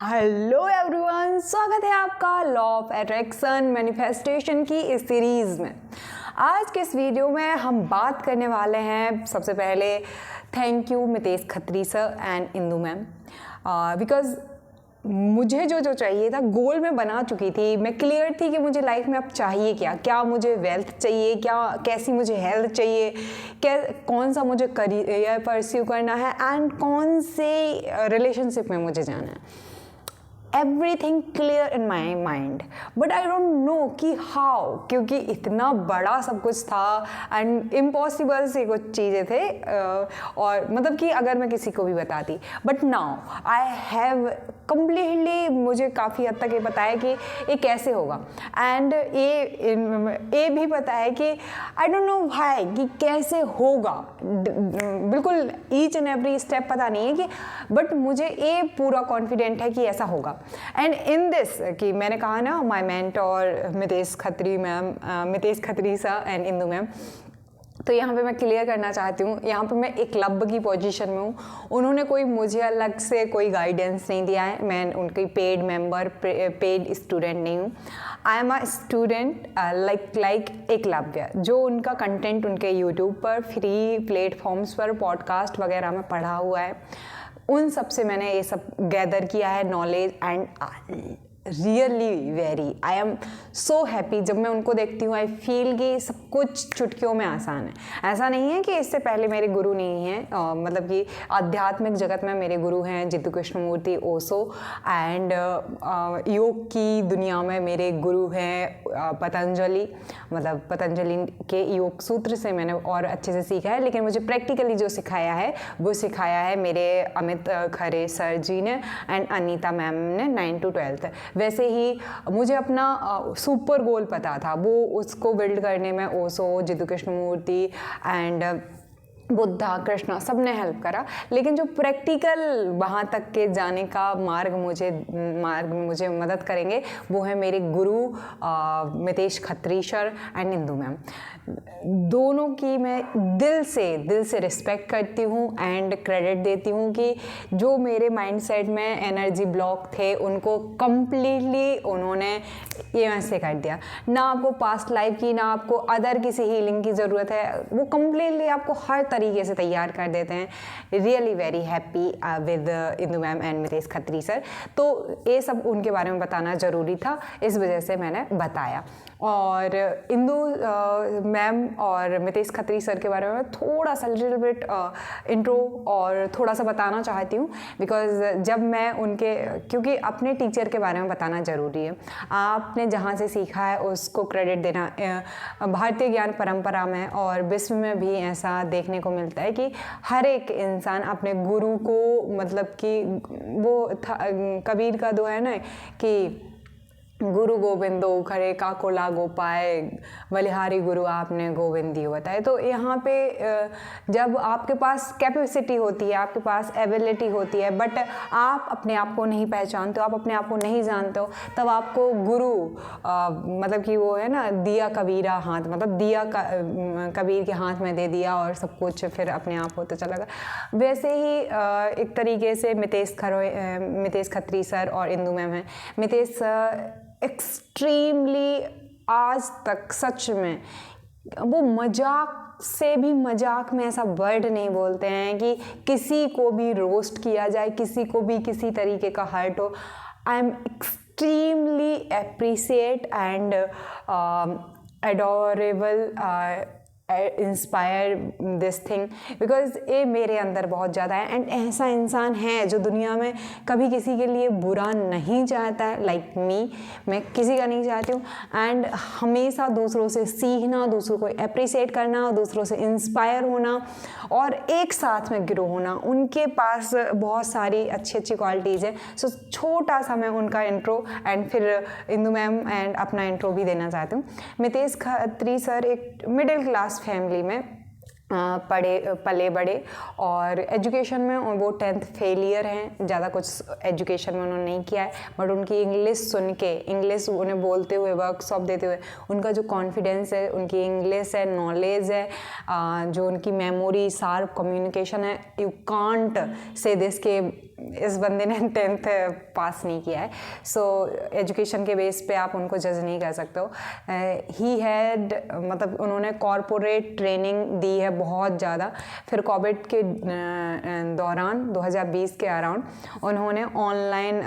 Hello everyone, स्वागत है आपका लॉ ऑफ अट्रैक्शन मैनिफेस्टेशन की इस सीरीज़ में। आज के इस वीडियो में हम बात करने वाले हैं, सबसे पहले thank you Mitesh Khatri sir and Indu ma'am, because मुझे जो चाहिए था, गोल मैं बना चुकी थी, मैं क्लियर थी कि मुझे लाइफ में अब चाहिए क्या मुझे वेल्थ चाहिए, कैसी मुझे हेल्थ चाहिए, कौन सा मुझे करियर परस्यू करना है एंड कौन से रिलेशनशिप में मुझे जाना है। Everything clear in my mind, but I don't know कि हाउ, क्योंकि इतना बड़ा सब कुछ था एंड इम्पॉसिबल से कुछ चीज़ें थे, और मतलब कि अगर मैं किसी को भी बताती, but now I have completely, मुझे काफ़ी हद तक ये पता है कि ये कैसे होगा एंड ये भी पता है कि आई डोंट नो भाई कि कैसे होगा, बिल्कुल ईच एंड एवरी स्टेप पता नहीं है कि, बट मुझे ये पूरा कॉन्फिडेंट है कि ऐसा होगा। एंड इन दिस कि मैंने कहा ना, my mentor Mitesh Khatri ma'am, Mitesh Khatri sir and Indu ma'am, तो यहाँ पे मैं क्लियर करना चाहती हूँ, यहाँ पे मैं एक क्लब की पोजीशन में हूँ। उन्होंने कोई मुझे अलग से कोई गाइडेंस नहीं दिया है, मैं उनकी पेड मेंबर, पेड स्टूडेंट नहीं हूँ। I am a student like Eklavya, जो उनका कंटेंट उनके यूट्यूब पर फ्री प्लेटफॉर्म्स पर पॉडकास्ट वगैरह में पढ़ा हुआ है, उन सब से मैंने ये सब गैदर किया है knowledge and really very I am so happy. जब मैं उनको देखती हूँ आई फील कि सब कुछ चुटकियों में आसान है। ऐसा नहीं है कि इससे पहले मेरे गुरु नहीं हैं, मतलब कि आध्यात्मिक जगत में मेरे गुरु हैं जितु कृष्णमूर्ति ओशो, एंड योग की दुनिया में मेरे गुरु हैं पतंजलि, मतलब पतंजलि के योग सूत्र से मैंने और अच्छे से सीखा है, लेकिन मुझे प्रैक्टिकली जो सिखाया है वो सिखाया है मेरे अमित खरे सर जी ने एंड अनीता मैम ने 9 to 12। वैसे ही मुझे अपना सुपर गोल पता था, वो उसको बिल्ड करने में ओशो, जितु कृष्णमूर्ति एंड बुद्धा, कृष्णा सब ने हेल्प करा, लेकिन जो प्रैक्टिकल वहाँ तक के जाने का मार्ग मुझे मदद करेंगे वो है मेरे गुरु Mitesh Khatri sir and Indu ma'am. दोनों की मैं दिल से रिस्पेक्ट करती हूँ एंड क्रेडिट देती हूँ कि जो मेरे माइंडसेट में एनर्जी ब्लॉक थे उनको कम्प्लीटली उन्होंने ये वैसे कर दिया। ना आपको पास्ट लाइफ की, ना आपको अदर किसी हीलिंग की ज़रूरत है, वो कम्प्लीटली आपको हर तरीके से तैयार कर देते हैं। Really very happy with Indu ma'am and Mitesh Khatri sir. तो ये सब उनके बारे में बताना ज़रूरी था, इस वजह से मैंने बताया। और इंदू मैम और मितेश खत्री सर के बारे में थोड़ा सा लिटिल बिट इंट्रो और थोड़ा सा बताना चाहती हूँ, बिकॉज जब मैं उनके, क्योंकि अपने टीचर के बारे में बताना ज़रूरी है। आपने जहाँ से सीखा है उसको क्रेडिट देना भारतीय ज्ञान परंपरा में और विश्व में भी ऐसा देखने को मिलता है कि हर एक इंसान अपने गुरु को, मतलब कि वो कबीर का दो है ना कि गुरु गोविंदो खरे काको लागो पाए, बलिहारी गुरु आपने गोविंद दियो बताए। तो यहाँ पे जब आपके पास कैपेसिटी होती है, आपके पास एबिलिटी होती है, बट आप अपने आप को नहीं पहचानते हो, आप अपने आप को नहीं जानते हो, तब आपको गुरु मतलब कि वो है ना, दिया कबीरा हाथ, मतलब दिया कबीर के हाथ में दे दिया और सब कुछ फिर अपने आप होते चला गया। वैसे ही एक तरीके से मितेश खत्री सर और इंदू मैम हैं। मितेश एक्सट्रीमली आज तक सच में वो मजाक से भी मजाक में ऐसा वर्ड नहीं बोलते हैं कि किसी को भी रोस्ट किया जाए, किसी को भी किसी तरीके का हर्ट हो। I am extremely appreciate and adorable inspire this thing, because ये मेरे अंदर बहुत ज़्यादा है एंड ऐसा इंसान है जो दुनिया में कभी किसी के लिए बुरा नहीं चाहता है, लाइक मी, मैं किसी का नहीं चाहती हूँ। एंड हमेशा दूसरों से सीखना, दूसरों को अप्रिसिएट करना, दूसरों से इंस्पायर होना और एक साथ में ग्रो होना, उनके पास बहुत सारी अच्छी क्वालिटीज़ है। सो छोटा सा मैं उनका इंट्रो एंड फिर इंदू मैम एंड अपना इंट्रो भी देना चाहती हूँ। मितेश खत्री सर एक मिडिल क्लास फैमिली में पले बड़े और एजुकेशन में वो 10th फेलियर हैं, ज़्यादा कुछ एजुकेशन में उन्होंने नहीं किया है, बट उनकी इंग्लिश सुन के, इंग्लिश उन्हें बोलते हुए, वर्कशॉप देते हुए उनका जो कॉन्फिडेंस है, उनकी इंग्लिश है, नॉलेज है, जो उनकी मेमोरी, शार्प कम्युनिकेशन है, यू कांट से दिस के इस बंदे ने 10th पास नहीं किया है, सो एजुकेशन के बेस पे आप उनको जज नहीं कर सकते हो। ही हैड मतलब उन्होंने कॉरपोरेट ट्रेनिंग दी है बहुत ज़्यादा। फिर कोविड के दौरान 2020 के अराउंड उन्होंने ऑनलाइन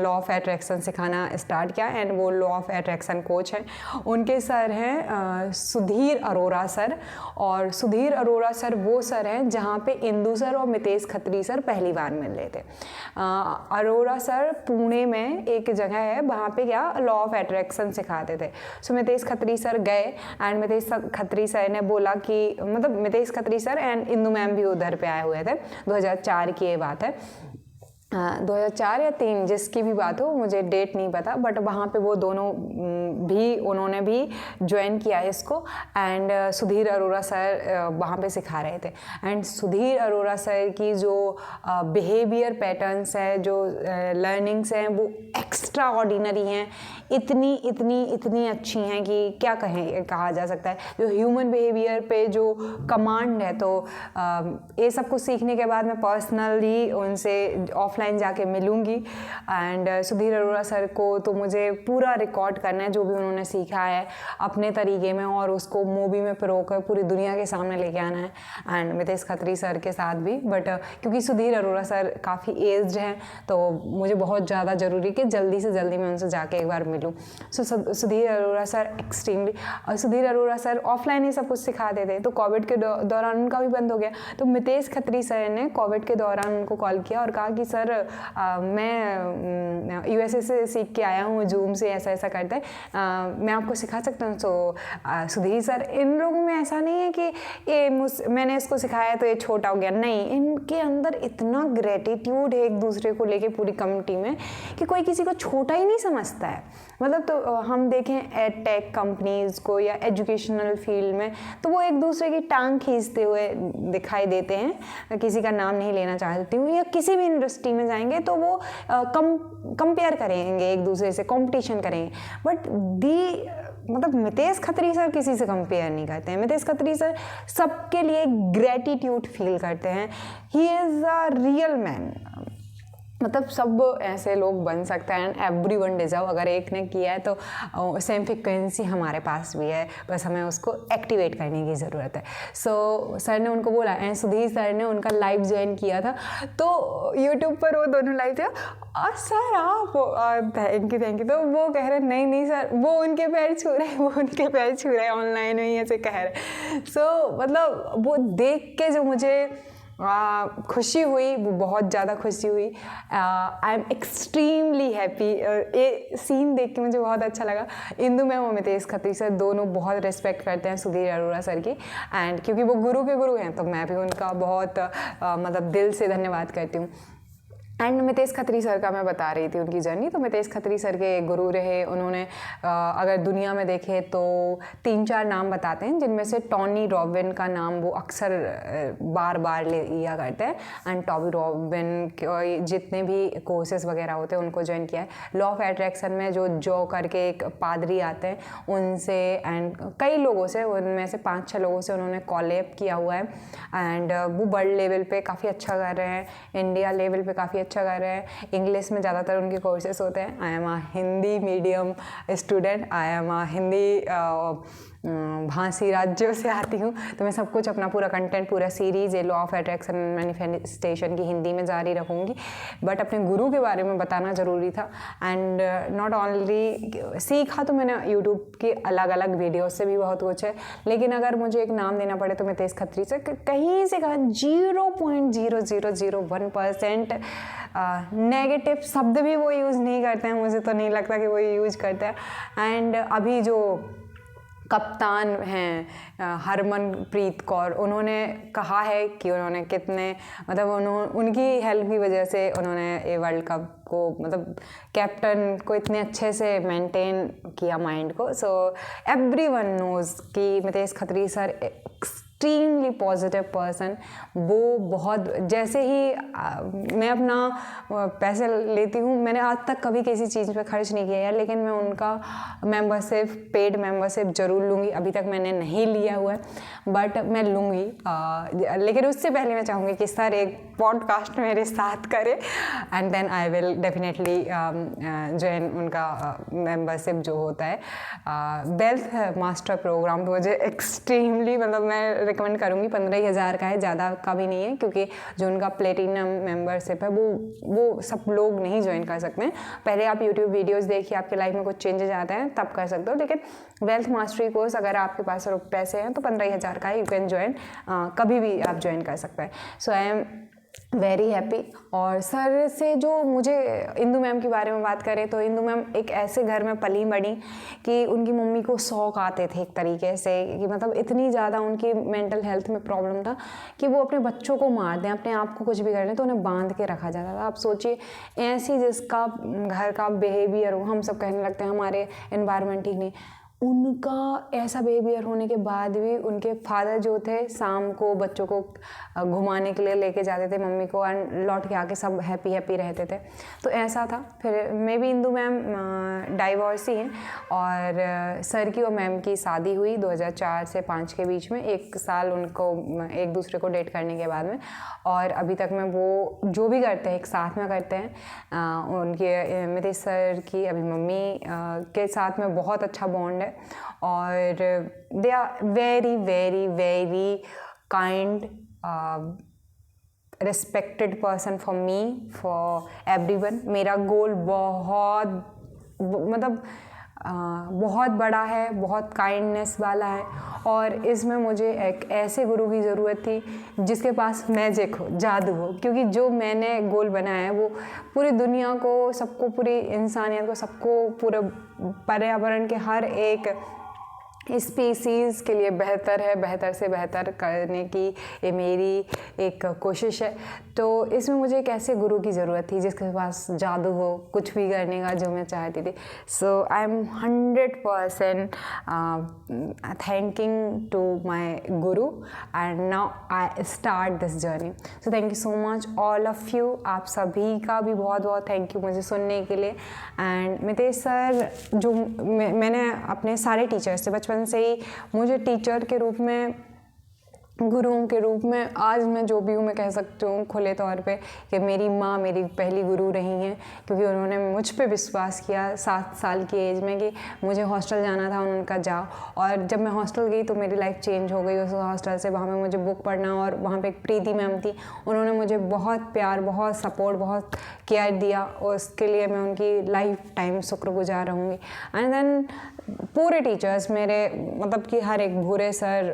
लॉ ऑफ अट्रैक्शन सिखाना स्टार्ट किया एंड वो लॉ ऑफ अट्रैक्शन कोच हैं। उनके सर हैं सुधीर अरोरा सर, और सुधीर अरोरा सर वो सर हैं जहाँ पे इंदु सर और मितेश खत्री सर पहली बार मिल रहे थे। अरोरा सर पुणे में एक जगह है वहाँ पे क्या लॉ ऑफ अट्रैक्शन सिखाते थे। सो मितेश खत्री सर गए एंड मितेश खत्री सर ने बोला कि मतलब Mitesh Khatri sir and Indu ma'am भी उधर पे आए हुए थे। 2004 की ये बात है, 2004 या 3 जिसकी भी बात हो, मुझे डेट नहीं पता, बट वहाँ पे वो दोनों भी उन्होंने भी ज्वाइन किया इसको एंड सुधीर अरोरा सर वहाँ पे सिखा रहे थे। एंड सुधीर अरोरा सर की जो बिहेवियर पैटर्न्स है, जो लर्निंग्स हैं, वो एक्स्ट्रा ऑर्डिनरी हैं, इतनी इतनी इतनी अच्छी हैं कि क्या कहा जा सकता है। जो ह्यूमन बिहेवियर पे जो कमांड है, तो ये सब कुछ सीखने के बाद मैं पर्सनली उनसे ऑफलाइन जाके मिलूँगी एंड सुधीर अरोरा सर को तो मुझे पूरा रिकॉर्ड करना है जो भी उन्होंने सीखा है अपने तरीके में, और उसको मूवी में पिरोकर पूरी दुनिया के सामने लेके आना है एंड मितेश खत्री सर के साथ भी। बट क्योंकि सुधीर अरोरा सर काफ़ी एज्ड हैं तो मुझे बहुत ज़्यादा ज़रूरी कि जल्दी से जल्दी मैं उनसे जाके एक बार मिलूँ। सो सुधीर अरोरा सर एक्सट्रीमली, और सुधीर अरोरा सर ऑफलाइन ही सब कुछ सिखाते थे, तो कोविड के दौरान उनका भी बंद हो गया। तो मितेश खत्री सर ने कोविड के दौरान उनको कॉल किया और कहा कि सर मैं USA से सीख के आया हूँ, जूम से ऐसा ऐसा करते हैं, मैं आपको सिखा सकता हूँ। सो सुधीर सर, इन लोगों में ऐसा नहीं है कि ये मैंने इसको सिखाया तो ये छोटा हो गया, नहीं, इनके अंदर इतना ग्रेटिट्यूड है एक दूसरे को लेके पूरी कम्युनिटी में कि कोई किसी को छोटा ही नहीं समझता है। मतलब तो हम देखें टेक कंपनीज को या एजुकेशनल फील्ड में, तो वो एक दूसरे की टांग खींचते हुए दिखाई देते हैं। किसी का नाम नहीं लेना चाहती हूँ, या किसी भी इंडस्ट्री में जाएंगे तो वो कंपेयर करेंगे एक दूसरे से, कंपटीशन करेंगे। बट मतलब मितेश खत्री सर किसी से कंपेयर नहीं करते हैं। मितेश खत्री सर सबके लिए ग्रेटिट्यूड फील करते हैं। He is a real man. मतलब सब ऐसे लोग बन सकते हैं एंड एवरीवन डिजर्व। अगर एक ने किया है तो सेम फ्रिक्वेंसी हमारे पास भी है, बस हमें उसको एक्टिवेट करने की ज़रूरत है। सो सर ने उनको बोला एंड सुधीर सर ने उनका लाइव ज्वाइन किया था, तो यूट्यूब पर वो दोनों लाइव थे और सर आप थैंक यू, तो वो कह रहे नहीं सर, वो उनके पैर छू रहे हैं ऑनलाइन ही ऐसे कह रहे। सो मतलब वो देख के जो मुझे खुशी हुई, वो बहुत ज़्यादा खुशी हुई। I am extremely happy. ये सीन देख के मुझे बहुत अच्छा लगा। इंदु मैम और मितेश खत्री सर दोनों बहुत रिस्पेक्ट करते हैं सुधीर अरोरा सर की, एंड क्योंकि वो गुरु के गुरु हैं तो मैं भी उनका बहुत मतलब दिल से धन्यवाद करती हूँ। एंड मितेश खत्री सर का मैं बता रही थी उनकी जर्नी, तो मितेश खत्री सर के गुरु रहे। उन्होंने अगर दुनिया में देखें तो 3-4 नाम बताते हैं, जिनमें से टोनी रॉबिन का नाम वो अक्सर बार बार लिया करते हैं। एंड टोनी रॉबिन के जितने भी कोर्सेज वगैरह होते हैं उनको ज्वाइन किया है। लॉ ऑफ अट्रैक्शन में जो करके एक पादरी आते हैं उनसे एंड कई लोगों से, उनमें से 5-6 लोगों से उन्होंने कॉलैब किया हुआ है एंड वो वर्ल्ड लेवल पे काफ़ी अच्छा कर रहे हैं, इंडिया लेवल पे काफ़ी अच्छा कर रहे हैं। इंग्लिश में ज़्यादातर उनके कोर्सेस होते हैं। I am a Hindi medium student, I am a Hindi भांसी राज्यों से आती हूँ, तो मैं सब कुछ अपना पूरा कंटेंट, पूरा सीरीज़ ये लॉ ऑफ अट्रैक्शन मैनिफेस्टेशन की हिंदी में जारी रखूँगी। बट अपने गुरु के बारे में बताना ज़रूरी था। एंड नॉट ओनली सीखा तो मैंने यूट्यूब की अलग अलग वीडियो से भी बहुत कुछ है, लेकिन अगर मुझे एक नाम देना पड़े तो मितेश खत्री से कहीं से कहा 0.0001% नेगेटिव शब्द भी वो यूज़ नहीं करते हैं। मुझे तो नहीं लगता कि वो यूज़ करते हैं। एंड अभी जो कप्तान हैं हरमनप्रीत कौर, उन्होंने कहा है कि उन्होंने कितने मतलब उनकी हेल्प की वजह से उन्होंने ये वर्ल्ड कप को मतलब कैप्टन को इतने अच्छे से मेंटेन किया माइंड को। सो एवरीवन नोज़ कि Mitesh Khatri sir extremely positive person. वो बहुत, जैसे ही मैं अपना पैसे लेती हूँ, मैंने आज तक कभी किसी चीज़ पे खर्च नहीं किया है, लेकिन मैं उनका मेंबरशिप, पेड मेंबरशिप ज़रूर लूँगी। अभी तक मैंने नहीं लिया हुआ है, बट मैं लूँगी। लेकिन उससे पहले मैं चाहूँगी कि सर एक पॉडकास्ट मेरे साथ करे, and then I will definitely join उनका मेंबरशिप जो होता है वेल्थ मास्टर प्रोग्राम। तो मुझे एक्सट्रीमली, मतलब मैं रिकमेंड करूँगी। 15,000 का है, ज़्यादा का भी नहीं है, क्योंकि जो उनका प्लेटिनम मेंबरशिप है वो सब लोग नहीं ज्वाइन कर सकते हैं। पहले आप यूट्यूब वीडियोस देखिए, आपके लाइफ में कुछ चेंजेस आते हैं तब कर सकते हो, लेकिन वेल्थ मास्टरी कोर्स अगर आपके पास पैसे हैं तो 15,000 का है, यू कैन ज्वाइन, कभी भी आप ज्वाइन कर सकते हैं। सो आई एम वेरी हैप्पी। और सर से जो मुझे, इंदू मैम के बारे में बात करें तो इंदू मैम एक ऐसे घर में पली बड़ी कि उनकी मम्मी को शौक आते थे एक तरीके से, कि मतलब इतनी ज़्यादा उनकी मेंटल हेल्थ में प्रॉब्लम था कि वो अपने बच्चों को मार दें, अपने आप को कुछ भी कर लें तो उन्हें बांध के रखा जाता था। आप सोचिए, ऐसी जिसका घर का बिहेवियर हो, हम सब कहने लगते हैं हमारे एनवायरनमेंट ठीक नहीं, उनका ऐसा बिहेवियर होने के बाद भी उनके फादर जो थे शाम को बच्चों को घुमाने के लिए लेके जाते थे मम्मी को, एंड लौट के आके सब हैप्पी हैप्पी रहते थे। तो ऐसा था। फिर मे भी इंदू मैम डाइवोर्सी हैं, और सर की और मैम की शादी हुई 2004 से 5 के बीच में, 1 साल उनको एक दूसरे को डेट करने के बाद में, और अभी तक में वो जो भी करते हैं एक साथ में करते हैं। उनके, मेरे सर की अभी मम्मी के साथ में बहुत अच्छा बॉन्ड है, और they are very very very kind, respected person for me, for everyone. मेरा गोल बहुत, मतलब बहुत बड़ा है, बहुत काइंडनेस वाला है, और इसमें मुझे एक ऐसे गुरु की ज़रूरत थी जिसके पास मैजिक हो, जादू हो, क्योंकि जो मैंने गोल बनाया है वो पूरी दुनिया को, सबको, पूरी इंसानियत को, सबको, पूरे पर्यावरण के हर एक स्पीसीज़ के लिए बेहतर है, बेहतर से बेहतर करने की ये मेरी एक कोशिश है। तो इसमें मुझे एक ऐसे गुरु की ज़रूरत थी जिसके पास जादू हो, कुछ भी करने का जो मैं चाहती थी। So I am 100% thanking to my guru, and now I start this journey. So thank you so much all of you. आप सभी का भी बहुत बहुत थैंक यू मुझे सुनने के लिए। एंड मितेश सर, जो मैंने अपने सारे टीचर्स से बचपन से ही, मुझे टीचर के रूप में, गुरुओं के रूप में, आज मैं जो भी हूँ मैं कह सकती हूँ खुले तौर पे कि मेरी माँ मेरी पहली गुरु रही हैं, क्योंकि उन्होंने मुझ पे विश्वास किया 7 साल की एज में कि मुझे हॉस्टल जाना था, उनका जाओ। और जब मैं हॉस्टल गई तो मेरी लाइफ चेंज हो गई उस हॉस्टल से। वहाँ पे मुझे बुक पढ़ना, और वहाँ पे एक प्रीति मैम थी, उन्होंने मुझे बहुत प्यार, बहुत सपोर्ट, बहुत केयर दिया, और उसके लिए मैं उनकी लाइफ टाइम शुक्रगुजार रहूँगी। एंड देन पूरे टीचर्स मेरे, मतलब कि हर एक, भूरे सर,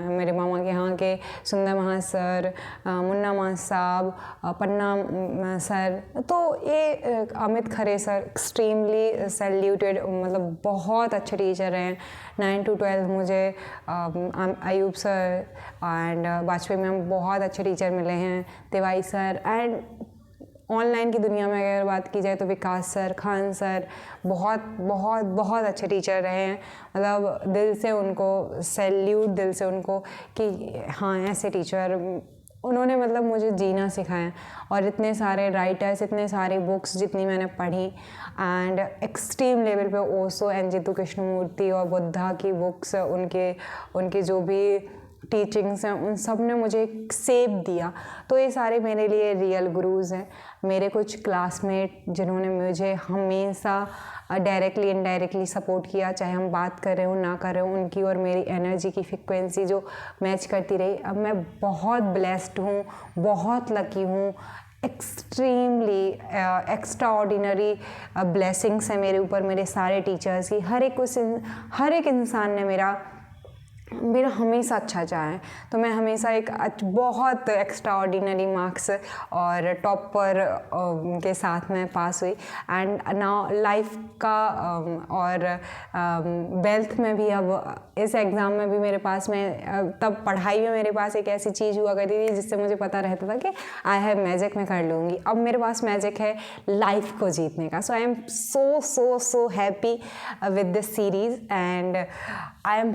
मेरे मामा के यहाँ के सुंदर महा सर, मुन्ना महा साहब, पन्ना सर, तो ये Amit Khare sir, extremely saluted, मतलब बहुत अच्छे टीचर हैं। 9 to 12 मुझे Ayub sir and Vajpayee ma'am बहुत अच्छे टीचर मिले हैं, तिवारी सर। एंड ऑनलाइन की दुनिया में अगर बात की जाए तो विकास सर, खान सर, बहुत बहुत बहुत अच्छे टीचर रहे हैं। मतलब दिल से उनको सैल्यूट, दिल से उनको कि हाँ, ऐसे टीचर, उन्होंने मतलब मुझे जीना सिखाया। और इतने सारे राइटर्स, इतने सारी बुक्स जितनी मैंने पढ़ी, एंड एक्सट्रीम लेवल पे ओशो एंड जितू कृष्णमूर्ति और बुद्धा की बुक्स, उनके जो भी टीचिंग्स हैं, उन सब ने मुझे एक सेप दिया। तो ये सारे मेरे लिए रियल गुरुज़ हैं। मेरे कुछ क्लासमेट जिन्होंने मुझे हमेशा डायरेक्टली इनडायरेक्टली सपोर्ट किया, चाहे हम बात कर रहे हो ना कर रहे हो, उनकी और मेरी एनर्जी की फ्रिक्वेंसी जो मैच करती रही। अब मैं बहुत ब्लेस्ड हूँ, बहुत लकी हूँ, एक्सट्रीमली एक्स्ट्रा ऑर्डिनरी ब्लेसिंग्स हैं मेरे ऊपर, मेरे सारे टीचर्स की। हर एक इंसान ने मेरा हमेशा अच्छा चाहा है। तो मैं हमेशा एक बहुत एक्स्ट्रा ऑर्डिनरी मार्क्स और टॉपर के साथ में पास हुई। एंड नाउ लाइफ का और वेल्थ में भी, अब इस एग्ज़ाम में भी मेरे पास में, तब पढ़ाई में मेरे पास एक ऐसी चीज़ हुआ करती थी जिससे मुझे पता रहता था कि आई हैव मैजिक, मैं कर लूँगी। अब मेरे पास मैजिक है लाइफ को जीतने का। So I am so happy with this series, and I am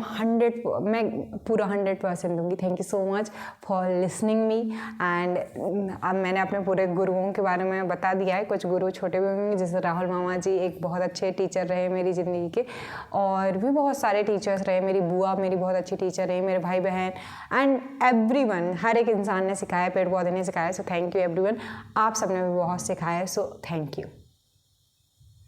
मैं पूरा 100% दूंगी। Thank you so much for listening me. And अब मैंने अपने पूरे गुरुओं के बारे में बता दिया है। कुछ गुरु छोटे भी होंगे, जैसे राहुल मामा जी एक बहुत अच्छे टीचर रहे मेरी ज़िंदगी के, और भी बहुत सारे टीचर्स रहे। मेरी बुआ मेरी बहुत अच्छी टीचर रही, मेरे भाई बहन एंड एवरीवन, हर एक इंसान ने सिखाया, पेड़ पौधे ने सिखाया। सो थैंक यू एवरीवन, आप सबने भी बहुत सिखाया। सो थैंक यू।